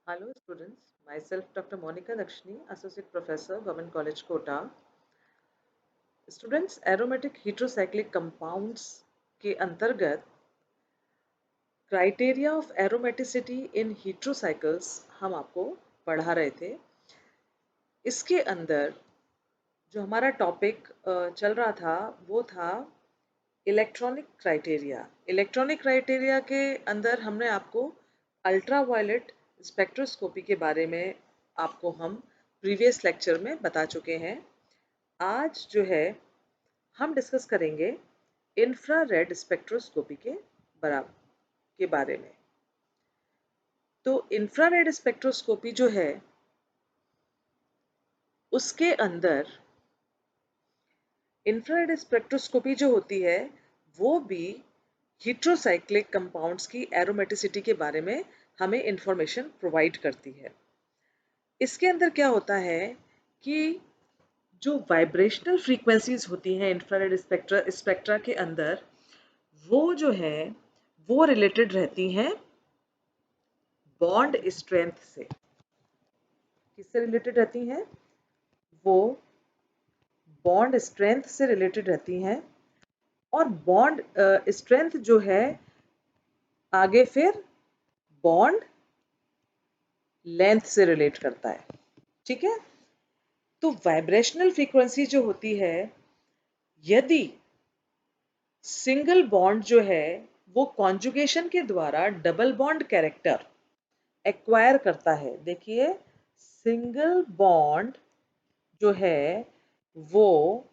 Hello students, myself Dr. Monica Lakshmi, Associate Professor, Government College Kota. Students, aromatic heterocyclic compounds के अंतर्गत criteria of aromaticity in heterocycles हम आपको पढ़ा रहे थे। इसके अंदर जो हमारा टॉपिक चल रहा था वो था इलेक्ट्रॉनिक क्राइटेरिया। इलेक्ट्रॉनिक क्राइटेरिया के अंदर हमने आपको अल्ट्रावायलेट स्पेक्ट्रोस्कोपी के बारे में आपको हम प्रीवियस लेक्चर में बता चुके हैं। आज जो है हम डिस्कस करेंगे इंफ्रारेड स्पेक्ट्रोस्कोपी के बारे में। तो इंफ्रारेड स्पेक्ट्रोस्कोपी जो है उसके अंदर इंफ्रारेड स्पेक्ट्रोस्कोपी जो होती है वो भी हेटेरोसाइक्लिक कंपाउंड्स की एरोमेटिसिटी के बारे में हमें इंफॉर्मेशन प्रोवाइड करती है। इसके अंदर क्या होता है कि जो वाइब्रेशनल फ्रीक्वेंसीज होती हैं इंफ्रारेड स्पेक्ट्रा के अंदर वो जो है वो रिलेटेड रहती हैं बॉन्ड स्ट्रेंथ से। किससे रिलेटेड रहती हैं? वो बॉन्ड स्ट्रेंथ से रिलेटेड रहती हैं और बॉन्ड स्ट्रेंथ जो है आगे फिर बॉन्ड लेंथ से रिलेट करता है। ठीक है, तो वाइब्रेशनल फ्रीक्वेंसी जो होती है यदि सिंगल बॉन्ड जो है वो कॉन्जुगेशन के द्वारा डबल बॉन्ड कैरेक्टर एक्वायर करता है। देखिए, सिंगल बॉन्ड जो है वो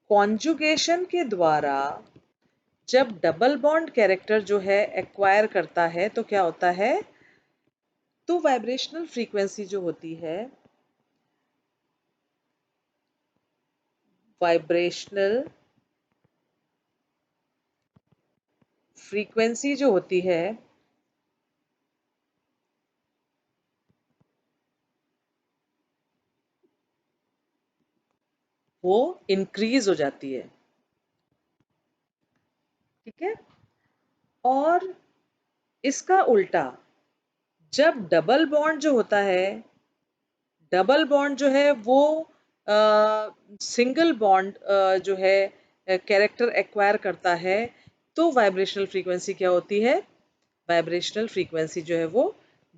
कॉन्जुगेशन के द्वारा जब डबल बॉन्ड कैरेक्टर जो है एक्वायर करता है तो क्या होता है? तो वाइब्रेशनल फ्रीक्वेंसी जो होती है वाइब्रेशनल फ्रीक्वेंसी जो होती है वो इंक्रीज हो जाती है। ठीक है, और इसका उल्टा जब डबल बॉन्ड जो होता है डबल बॉन्ड जो है वो सिंगल बॉन्ड जो है कैरेक्टर एक्वायर करता है तो वाइब्रेशनल फ्रीक्वेंसी क्या होती है? वाइब्रेशनल फ्रीक्वेंसी जो है वो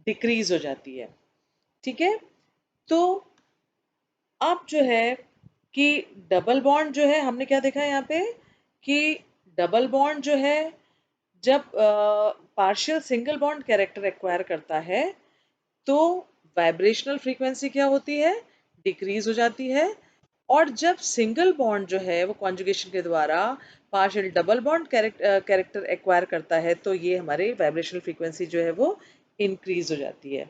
डिक्रीज हो जाती है। ठीक है, तो अब जो है कि डबल बॉन्ड जो है हमने क्या देखा है यहाँ पे कि डबल बॉन्ड जो है जब partial single bond character acquire करता है तो वाइब्रेशनल फ्रीक्वेंसी क्या होती है? डिक्रीज हो जाती है। और जब सिंगल बॉन्ड जो है वो कॉन्जुगेशन के द्वारा partial double bond character acquire करता है तो ये हमारे वाइब्रेशनल फ्रीक्वेंसी जो है वो इंक्रीज हो जाती है।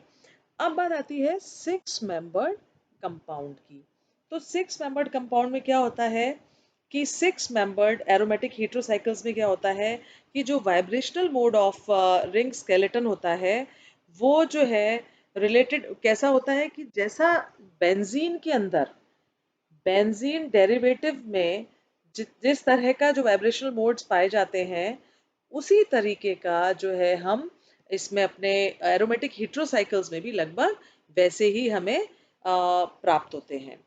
अब बात आती है सिक्स मेंबर्ड कंपाउंड की। तो सिक्स मेंबर्ड कंपाउंड में क्या होता है कि सिक्स मेंबर्ड एरोमेटिक हेटेरोसाइकल्स में क्या होता है कि जो vibrational mode of ring skeleton होता है वो जो है रिलेटेड कैसा होता है कि जैसा बेंजीन के अंदर बेंजीन डेरिवेटिव में जिस तरह का जो वाइब्रेशनल मोड्स पाए जाते हैं उसी तरीके का जो है हम इसमें अपने एरोमेटिक हेटेरोसाइकल्स में भी लगभग वैसे ही हमें प्राप्त होते हैं।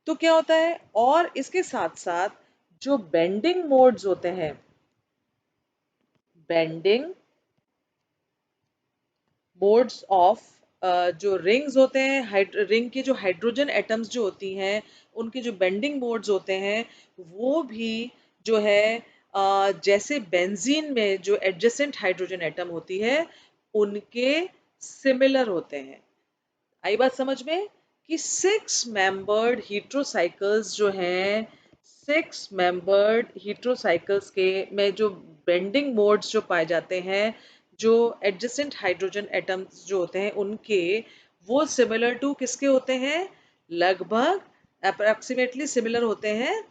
तो क्या होता है और इसके साथ साथ जो बेंडिंग मोड्स होते हैं बेंडिंग मोड्स ऑफ जो रिंग्स होते हैं रिंग की जो हाइड्रोजन एटम्स जो होती हैं उनके जो बेंडिंग मोड्स होते हैं वो भी जो है जैसे बेंजीन में जो एडजेसेंट हाइड्रोजन एटम होती है उनके सिमिलर होते हैं। आई बात समझ में कि सिक्स मेंबर्ड हीट्रोसाइकल्स जो हैं सिक्स मेंबर्ड हीट्रोसाइकल्स के में जो बेंडिंग मोड्स जो पाए जाते हैं जो एडजेसेंट हाइड्रोजन एटम्स जो होते हैं उनके वो सिमिलर टू किसके होते हैं? लगभग अप्रोक्सीमेटली सिमिलर होते हैं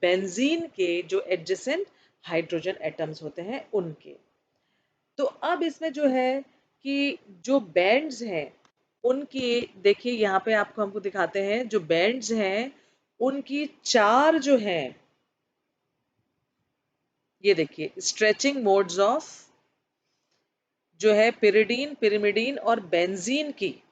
बेंजीन के जो एडजेसेंट हाइड्रोजन एटम्स होते हैं उनके। तो अब इसमें जो है कि जो बैंड्स हैं उनकी देखिए यहाँ पे आपको हमको दिखाते हैं जो बैंड्स हैं उनकी चार जो हैं ये देखिए स्ट्रेचिंग मोड्स ऑफ जो है पिरिडीन, पिरिमिडीन और बेंजीन की,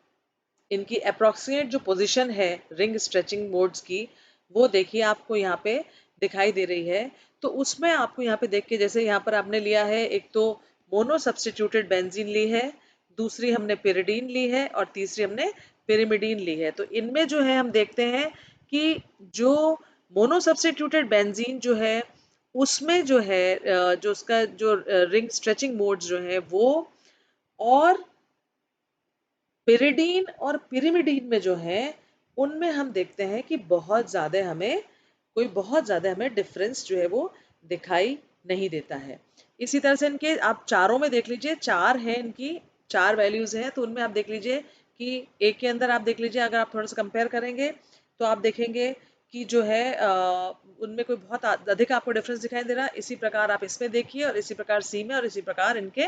इनकी अप्रोक्सीमेट जो पोजीशन है रिंग स्ट्रेचिंग मोड्स की, वो देखिए आपको यहाँ पे दिखाई दे रही है। तो उसमें आपको यहाँ पे देख के, जैसे यहाँ पर आपने लिया है, एक तो मोनो सब्स्टिट्यूटेड बेंजीन ली है, दूसरी हमने पिरिडीन ली है और तीसरी हमने पिरिमिडीन ली है। तो इनमें जो है हम देखते हैं कि जो मोनो सब्स्टिट्यूटेड बेंजीन जो है उसमें जो है जो उसका जो रिंग स्ट्रेचिंग मोड्स जो है वो, और पिरिडीन और पिरिमिडीन में जो है उनमें हम देखते हैं कि बहुत ज़्यादा हमें डिफरेंस जो है वो दिखाई नहीं देता है। इसी तरह से इनके आप चारों में देख लीजिए, चार हैं इनकी, चार वैल्यूज़ हैं, तो उनमें आप देख लीजिए कि एक के अंदर आप देख लीजिए, अगर आप थोड़ा सा कंपेयर करेंगे तो आप देखेंगे कि जो है उनमें कोई बहुत अधिक आपको डिफरेंस दिखाई दे रहा है। इसी प्रकार आप इसमें देखिए, और इसी प्रकार सी में, और इसी प्रकार इनके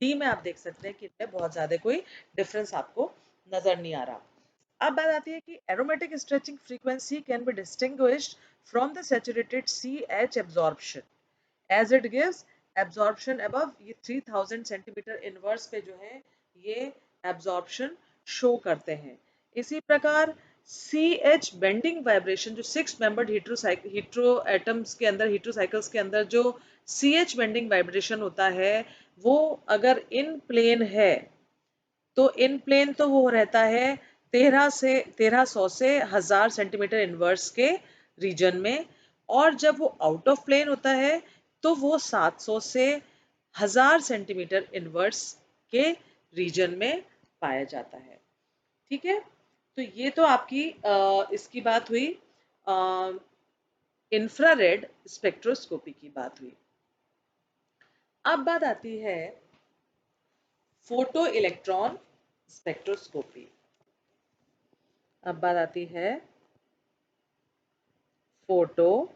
डी में आप देख सकते हैं कि इनमें बहुत ज़्यादा कोई डिफरेंस आपको नजर नहीं आ रहा। अब बात आती है कि aromatic stretching frequency can be distinguished from the saturated CH absorption as it gives absorption above, ये 3000 सेंटीमीटर इनवर्स पे जो है ये एब्जॉर्प्शन शो करते हैं। इसी प्रकार CH बेंडिंग वाइब्रेशन, जो 6 मेंबर्ड हीट्रो एटम्स के अंदर, हीट्रोसाइकल्स के अंदर जो CH बेंडिंग वाइब्रेशन होता है, वो अगर इन प्लेन है तो इन प्लेन तो वो रहता है 1300 से 1000 सेंटीमीटर इनवर्स के रीजन में, और जब वो आउट ऑफ प्लेन होता है तो वो 700 से 1000 सेंटीमीटर इनवर्स के रीजन में पाया जाता है। ठीक है, तो ये तो आपकी इसकी बात हुई, इंफ्रारेड स्पेक्ट्रोस्कोपी की बात हुई। अब बात आती है फोटो इलेक्ट्रॉन स्पेक्ट्रोस्कोपी। अब बात आती है फोटो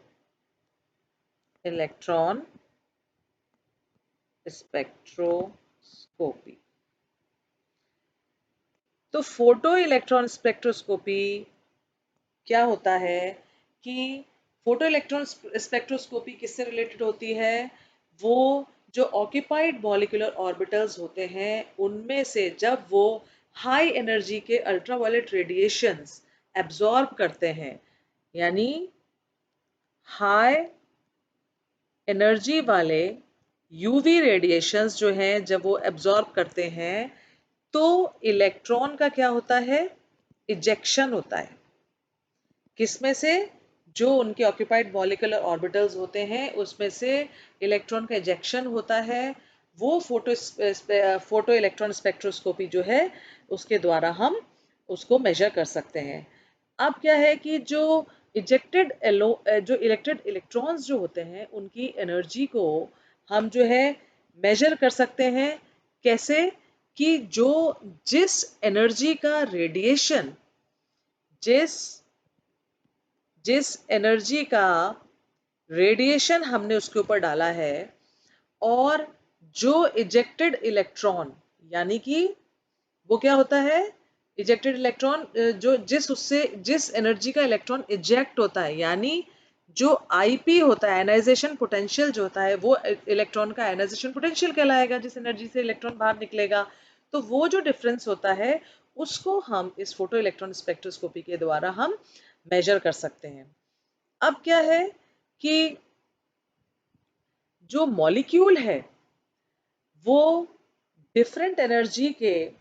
इलेक्ट्रॉन स्पेक्ट्रोस्कोपी। तो फोटो इलेक्ट्रॉन स्पेक्ट्रोस्कोपी क्या होता है कि फोटो इलेक्ट्रॉन स्पेक्ट्रोस्कोपी किससे रिलेटेड होती है? वो जो ऑक्यूपाइड मॉलिक्यूलर ऑर्बिटल्स होते हैं उनमें से जब वो हाई एनर्जी के अल्ट्रावायलेट रेडिएशंस एब्जॉर्ब करते हैं, यानी हाई एनर्जी वाले यूवी रेडिएशंस जो हैं जब वो एब्जॉर्ब करते हैं तो इलेक्ट्रॉन का क्या होता है? इजेक्शन होता है। किसमें से? जो उनके ऑक्यूपाइड मॉलिक्यूलर ऑर्बिटल्स होते हैं उसमें से इलेक्ट्रॉन का इजेक्शन होता है। वो फोटो इलेक्ट्रॉन स्पेक्ट्रोस्कोपी जो है उसके द्वारा हम उसको मेजर कर सकते हैं। अब क्या है कि जो इलेक्टेड इलेक्ट्रॉन्स जो होते हैं उनकी एनर्जी को हम जो है मेजर कर सकते हैं। कैसे? कि जो जिस एनर्जी का रेडिएशन, जिस जिस एनर्जी का रेडिएशन हमने उसके ऊपर डाला है, और जो इजेक्टेड इलेक्ट्रॉन, यानी कि वो क्या होता है? इजेक्टेड इलेक्ट्रॉन जो जिस एनर्जी का इलेक्ट्रॉन इजेक्ट होता है, यानी जो आईपी होता है, आयनाइजेशन पोटेंशियल जो होता है, वो इलेक्ट्रॉन का आयनाइजेशन पोटेंशियल कहलाएगा, जिस एनर्जी से इलेक्ट्रॉन बाहर निकलेगा। तो वो जो डिफरेंस होता है उसको हम इस फोटो इलेक्ट्रॉन स्पेक्ट्रोस्कोपी के द्वारा हम मेजर कर सकते हैं। अब क्या है कि जो मॉलिक्यूल है वो डिफरेंट एनर्जी के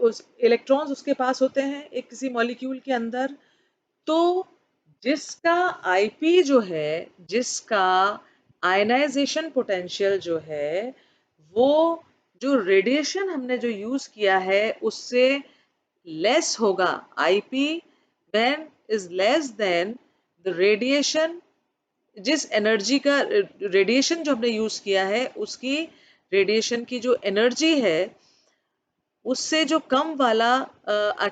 उस इलेक्ट्रॉन्स उसके पास होते हैं एक किसी मॉलिक्यूल के अंदर। तो जिसका आईपी जो है, जिसका आयनाइजेशन पोटेंशियल जो है, वो जो रेडिएशन हमने जो यूज किया है उससे लेस होगा। IP when is less than the radiation, जिस एनर्जी का रेडिएशन जो हमने यूज किया है उसकी रेडिएशन की जो एनर्जी है उससे जो कम वाला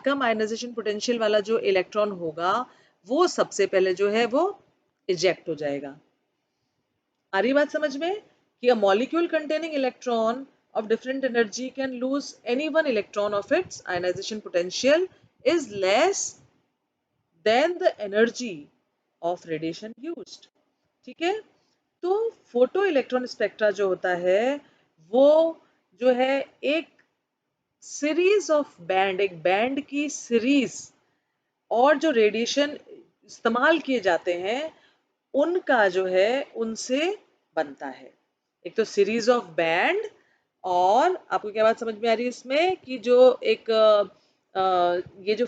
कम आयनाइजेशन पोटेंशियल वाला जो इलेक्ट्रॉन होगा वो सबसे पहले जो है वो इजेक्ट हो जाएगा। आ रही बात समझ में? कि a molecule containing electron of different energy can lose any one electron of its ionization potential is less than the energy of radiation used। ठीक है, तो फोटो इलेक्ट्रॉन स्पेक्ट्रा जो होता है वो जो है एक सीरीज ऑफ बैंड, एक बैंड की सीरीज, और जो रेडिएशन इस्तेमाल किए जाते हैं उनका जो है उनसे बनता है। एक तो सीरीज ऑफ बैंड, और आपको क्या बात समझ में आ रही है इसमें कि जो एक ये जो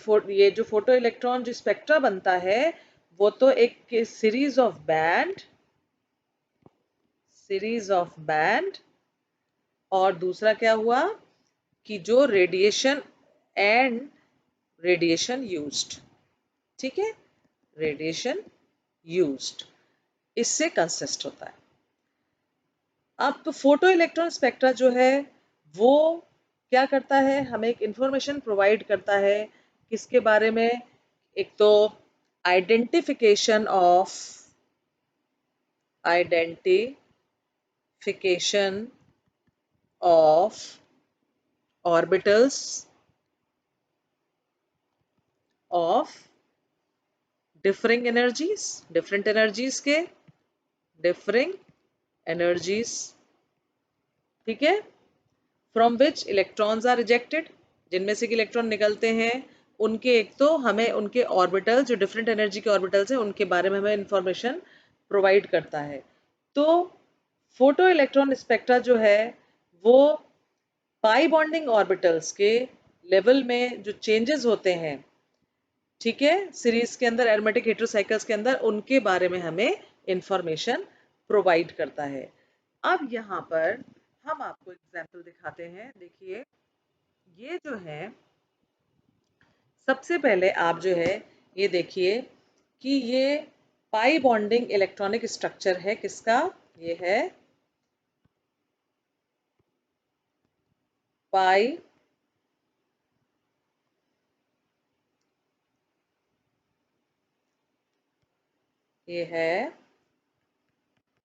फोटो इलेक्ट्रॉन जो स्पेक्ट्रा बनता है वो तो एक सीरीज ऑफ बैंड, और दूसरा क्या हुआ कि जो रेडिएशन एंड रेडिएशन यूज्ड, ठीक है, रेडिएशन यूज्ड, इससे कंसिस्ट होता है। अब तो फोटो इलेक्ट्रॉन स्पेक्ट्रा जो है वो क्या करता है, हमें एक इंफॉर्मेशन प्रोवाइड करता है किसके बारे में, एक तो identification of orbitals of different energies के डिफरिंग एनर्जीज, ठीक है, from which electrons are rejected, जिनमें से कि इलेक्ट्रॉन निकलते हैं, उनके एक तो हमें उनके ऑर्बिटल जो डिफरेंट एनर्जी के ऑर्बिटल्स हैं उनके बारे में हमें इंफॉर्मेशन प्रोवाइड करता है। तो फोटो इलेक्ट्रॉन स्पेक्ट्रा जो है वो पाई बॉन्डिंग ऑर्बिटल्स के लेवल में जो चेंजेस होते हैं, ठीक है, सीरीज के अंदर एरोमेटिक हेटेरोसाइकल्स के अंदर, उनके बारे में हमें इंफॉर्मेशन प्रोवाइड करता है। अब यहाँ पर हम आपको एग्जाम्पल दिखाते हैं। देखिए ये जो है, सबसे पहले आप जो है ये देखिए कि ये पाई बॉन्डिंग इलेक्ट्रॉनिक स्ट्रक्चर है किसका, ये है पाई ये है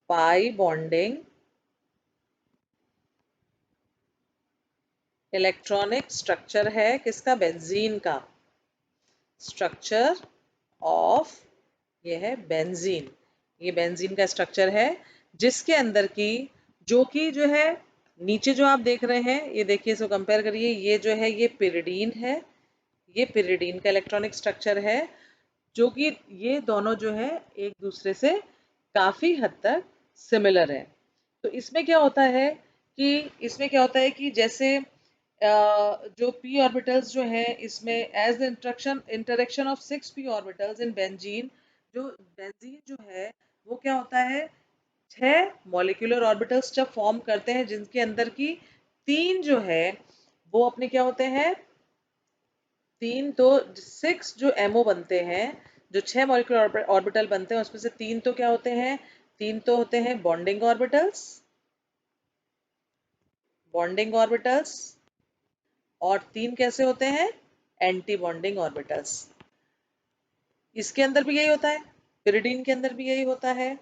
पाई बॉन्डिंग इलेक्ट्रॉनिक स्ट्रक्चर है किसका, बेंजीन का स्ट्रक्चर ऑफ, ये है बेंजीन, ये बेंजीन का स्ट्रक्चर है जिसके अंदर की जो कि जो है नीचे जो आप देख रहे हैं, ये देखिए इसको कंपेयर करिए, ये जो है ये पिरिडीन है, ये पिरिडीन का इलेक्ट्रॉनिक स्ट्रक्चर है, जो कि ये दोनों जो है एक दूसरे से काफी हद तक सिमिलर है। तो इसमें क्या होता है कि जैसे जो p ऑर्बिटल्स जो हैं इसमें as the interaction of 6 p orbitals in benzene, जो बेंजीन जो है वो क्या होता है, 6 मॉलिक्यूलर ऑर्बिटल्स जब फॉर्म करते हैं जिनके अंदर की 3 जो है वो अपने क्या होते हैं, 3 तो 6 जो एमओ बनते हैं, जो 6 मॉलिक्यूलर ऑर्बिटल बनते हैं उसमें से 3 तो क्या होते हैं, 3 तो होते हैं बॉन्डिंग ऑर्बिटल्स, और 3 कैसे होते हैं, एंटी बॉन्डिंग ऑर्बिटल्स। इसके अंदर भी यही होता है, पिरिडीन के अंदर भी यही होता है।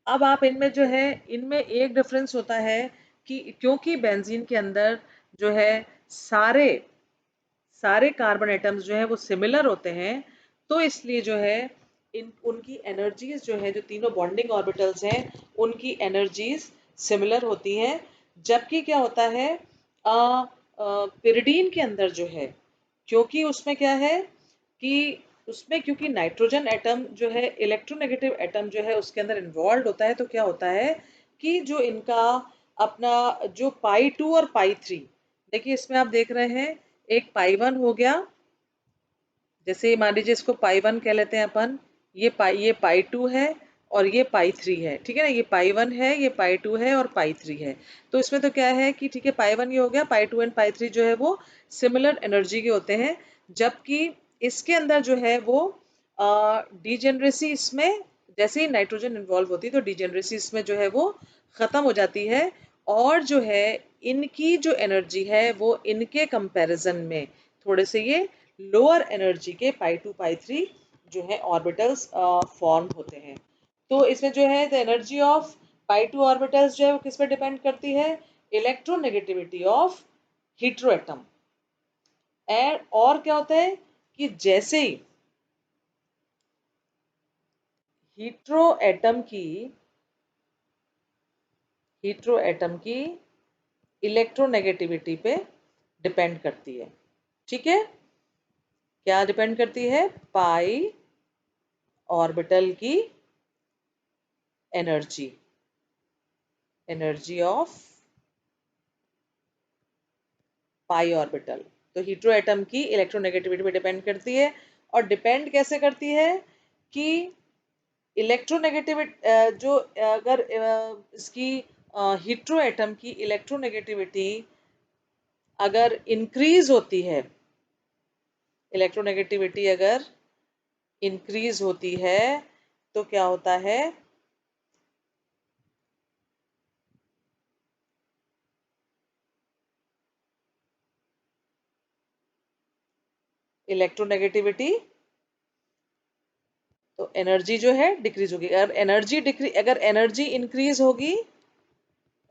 अब आप इनमें जो है, इनमें एक डिफरेंस होता है कि क्योंकि बेंजीन के अंदर जो है सारे सारे कार्बन एटम्स जो है वो सिमिलर होते हैं, तो इसलिए जो है इन उनकी एनर्जीज जो है, जो तीनों बॉन्डिंग ऑर्बिटल्स हैं उनकी एनर्जीज सिमिलर होती हैं। जबकि क्या होता है पिरिडीन के अंदर जो है, क्योंकि उसमें क्या है कि उसमें क्योंकि नाइट्रोजन एटम जो है, इलेक्ट्रोनेगेटिव एटम जो है उसके अंदर इन्वॉल्व होता है, तो क्या होता है कि जो इनका अपना जो पाई 2 और पाई 3, देखिए इसमें आप देख रहे हैं एक पाई 1 हो गया, जैसे मान लीजिए इसको पाई 1 कह लेते हैं अपन, ये पाई 2 है और ये पाई 3 है, ठीक है ना, ये पाई 1 है, ये पाई 2 है और पाई 3 है। तो इसमें तो क्या है कि ठीक है पाई 1 ये हो गया, पाई 2 एंड पाई 3 जो है वो सिमिलर एनर्जी के होते हैं। जबकि इसके अंदर जो है वो डिजेनरेसी इसमें, जैसे ही नाइट्रोजन इन्वॉल्व होती है तो डिजेनरेसी इसमें जो है वो खत्म हो जाती है, और जो है इनकी जो एनर्जी है वो इनके कंपैरिजन में थोड़े से ये लोअर एनर्जी के पाई 2 पाई 3 जो है ऑर्बिटल्स फॉर्म होते हैं। तो इसमें जो है the energy of pi 2 orbitals जो है वो किस पे डिपेंड करती है, electronegativity of hetero atom. And और क्या होता है कि जैसे ही हीट्रो एटम की हीट्रो एटम की इलेक्ट्रोनेगेटिविटी पे डिपेंड करती है। ठीक है, क्या डिपेंड करती है? पाई ऑर्बिटल की energy, energy of pi orbital. तो हीट्रो एटम की इलेक्ट्रोनेगेटिविटी पे डिपेंड करती है। और डिपेंड कैसे करती है कि इलेक्ट्रोनेगेटिविटी जो अगर इसकी हीट्रो एटम की इलेक्ट्रोनेगेटिविटी अगर इंक्रीज होती है, इलेक्ट्रोनेगेटिविटी अगर इंक्रीज होती है तो क्या होता है? इलेक्ट्रोनेगेटिविटी, तो एनर्जी जो है डिक्रीज होगी। अगर एनर्जी इंक्रीज होगी,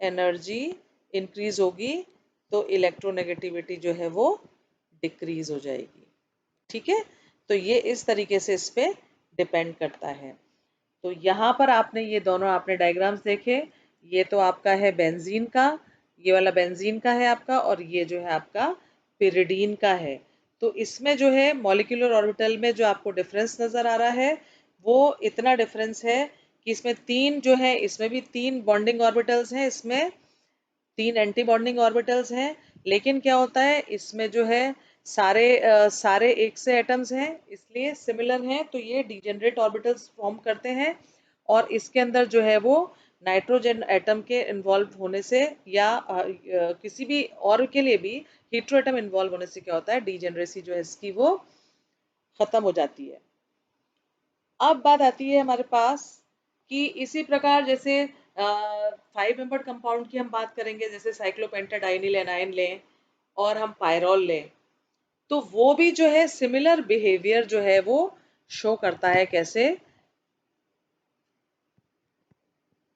एनर्जी इंक्रीज होगी तो इलेक्ट्रोनेगेटिविटी जो है वो डिक्रीज हो जाएगी। ठीक है, तो ये इस तरीके से इस पे डिपेंड करता है। तो यहाँ पर आपने ये दोनों आपने डायग्राम्स देखे, ये तो आपका है बेंजीन का, ये वाला बेंजीन का है आपका, और ये जो है आपका पिरिडीन का है। तो इसमें जो है मॉलिक्यूलर ऑर्बिटल में जो आपको डिफरेंस नजर आ रहा है वो इतना डिफरेंस है कि इसमें तीन जो है, इसमें भी तीन बॉन्डिंग ऑर्बिटल्स हैं, इसमें तीन एंटी बॉन्डिंग ऑर्बिटल्स हैं। लेकिन क्या होता है इसमें जो है सारे एक से एटम्स हैं, इसलिए सिमिलर हैं, तो ये डिजेनरेट ऑर्बिटल्स फॉर्म करते हैं। और इसके अंदर जो है वो नाइट्रोजन एटम के इन्वॉल्व होने से या किसी भी और के लिए भी हीट्रो एटम इन्वॉल्व होने से क्या होता है, डिजेनरेसी जो है इसकी वो खत्म हो जाती है। अब बात आती है हमारे पास कि इसी प्रकार जैसे 5 मेंबर्ड कंपाउंड की हम बात करेंगे, जैसे साइक्लोपेंटाडाइनिल एनायन लें और हम पायरोल लें, तो वो भी जो है सिमिलर बिहेवियर जो है वो शो करता है। कैसे?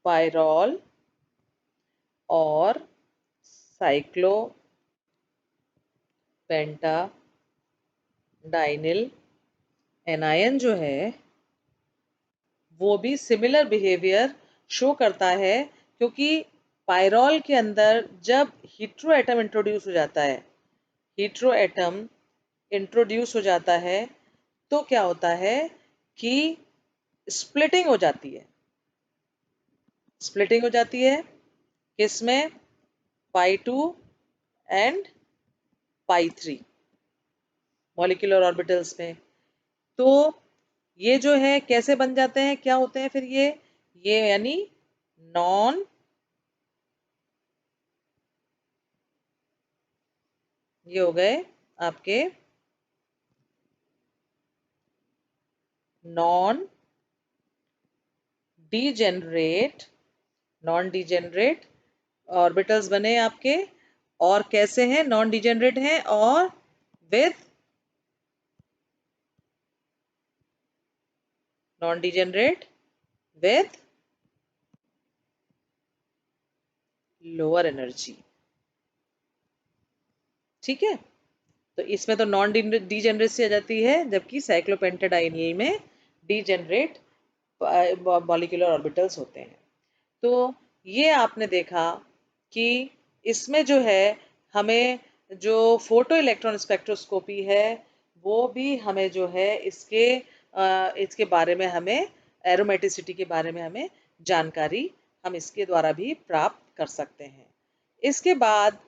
पायरोल और साइक्लोपेंटाडाइनिल एनायन जो है वो भी सिमिलर बिहेवियर शो करता है, क्योंकि पायरोल के अंदर जब हीट्रो एटम इंट्रोड्यूस हो जाता है, हीट्रो एटम इंट्रोड्यूस हो जाता है तो क्या होता है कि स्प्लिटिंग हो जाती है। स्प्लिटिंग हो जाती है किसमें? पाई 2 एंड पाई 3 मॉलिक्यूलर ऑर्बिटल्स में। तो ये जो है कैसे बन जाते हैं, क्या होते हैं फिर ये यानी नॉन ये हो गए आपके non degenerate, non degenerate orbitals बने आपके। और कैसे हैं? नॉन डीजेनरेट हैं और with non degenerate with lower energy. ठीक है, तो इसमें तो नॉन डीजेनरेसी आ जाती है, जबकि साइक्लोपेंटाडाइनिल में डीजेनरेट मॉलिक्यूलर ऑर्बिटल्स होते हैं। तो ये आपने देखा कि इसमें जो है हमें जो फोटो इलेक्ट्रॉन स्पेक्ट्रोस्कोपी है वो भी हमें जो है इसके बारे में हमें एरोमेटिसिटी के बारे में हमें जानकारी हम इसके द्वारा भी प्राप्त कर सकते हैं। इसके बाद